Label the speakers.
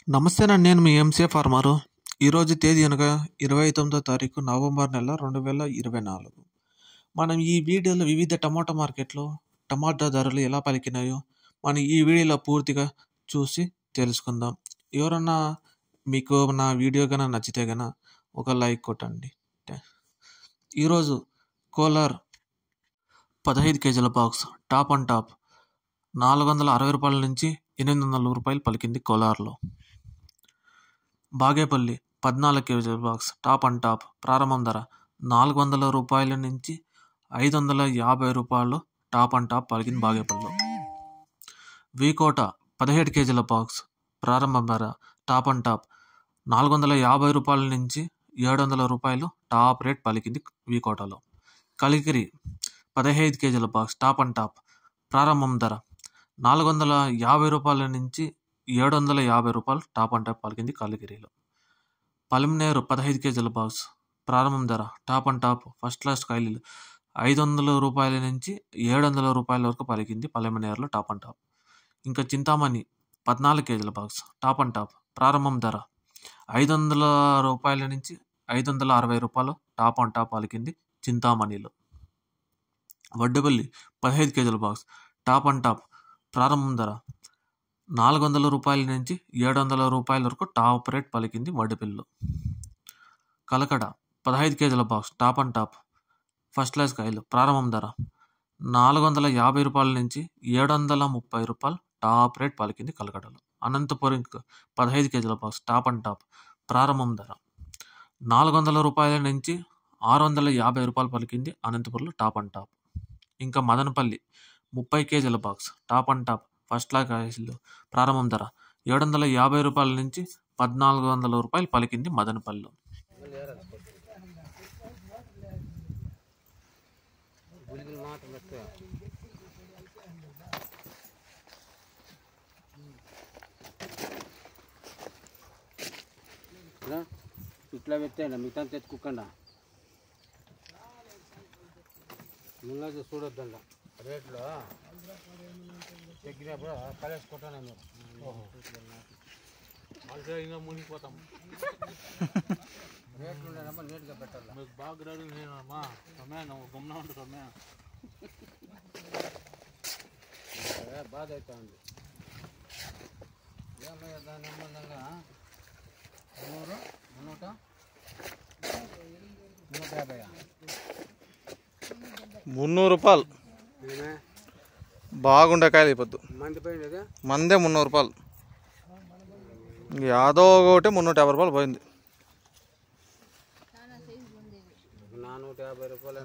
Speaker 1: నమస్తేనండి. నేను మీ MCA farmer. ఈరోజు తేదీ అనగా 29వ తారీఖు నవంబర్ నెల 2024. మనం ఈ వీడియోలో వివిధ టమాటా మార్కెట్లో టమాటా ధరలు ఎలా పలికినాయో మనం ఈ వీడియోలో పూర్తిగా చూసి తెలుసుకుందాం. ఎవరన్నా మీకు నా వీడియో కన్నా నచ్చితే కన్నా ఒక లైక్ కొట్టండి. ఈరోజు కోలార్ 15 కేజీల బాక్స్ టాప్ అండ్ టాప్ 460 రూపాయల నుంచి 800 రూపాయలు పలికింది కోలార్లో. బాగేపల్లి 14 కేజీల బాక్స్ టాప్ అండ్ టాప్ ప్రారంభం ధర 400 రూపాయల నుంచి 550 రూపాయలు టాప్ అండ్ టాప్ పలికింది బాగేపల్లిలో. వీకోట 17 కేజీల బాక్స్ ప్రారంభం ధర టాప్ అండ్ టాప్ 450 రూపాయల నుంచి 700 రూపాయలు టాప్ రేట్ పలికింది వీకోటలో. కలికిరి 15 కేజీల బాక్స్ టాప్ అండ్ టాప్ ప్రారంభం ధర 450 రూపాయల నుంచి 750 రూపాయలు టాప్ అండ్ టాప్ పలికింది కలికిరిలో. పలమనేరు 15 కేజీల బాక్స్ ప్రారంభం ధర top and top first class కాయలు 500 రూపాయల నుంచి 700 రూపాయల వరకు పలికింది పలమనేరులో టాప్ అండ్ టాప్. ఇంకా చింతామణి 14 కేజీల బాక్స్ టాప్ అండ్ టాప్ ప్రారంభం ధర 500 రూపాయల నుంచి 560 రూపాయలు టాప్ అండ్ టాప్ పలికింది చింతామణిలో. వడ్డేపల్లి 15 కేజీల బాక్స్ టాప్ అండ్ టాప్ ప్రారంభం ధర 400 రూపాయల నుంచి 700 రూపాయల వరకు టాప్ రేట్ పలికింది వడ్డేపల్లిలో. కలకడ 15 కేజీల box top and top first class కాయలు ప్రారంభం ధర 450 రూపాయల నుంచి 730 రూపాయలు టాప్ రేట్ పలికింది కలకడలో. అనంతపురం 15 కేజీల బాక్స్ టాప్ అండ్ టాప్ ప్రారంభం ధర 400 రూపాయల నుంచి 650 రూపాయలు పలికింది అనంతపురంలో టాప్ అండ్ టాప్. ఇంకా మదనపల్లి 30 కేజీల box top and top first class కాయలు ప్రారంభం ధర 750 రూపాయల నుంచి 1400 రూపాయలు పలికింది మదనపల్లిలో.
Speaker 2: ఇట్లా పెట్టండి మిగతా తెచ్చుకోకుండా ముందు చూడొద్దండ రేట్లో ఎక్కినప్పుడు కలేసుకుంటాను మీరు ఇంకా మునిగిపోతాం. రేట్లు ఉండేనమ్మా నీట్గా పెట్టాలి. మీకు బాగా రెడీ నేనమ్మా సమయ నువ్వు గమ్మున ఉంటుంది సమయ బాధ అవుతా ఉంది. ఏమయ్యా దాని సంబంధంగా 300
Speaker 1: 300 రూపాయలు బాగుండే కాయలు అయిపోద్దు. మందే 300 రూపాయలు, యాదో ఒకటి 350 రూపాయలు పోయింది.
Speaker 2: 450 రూపాయలు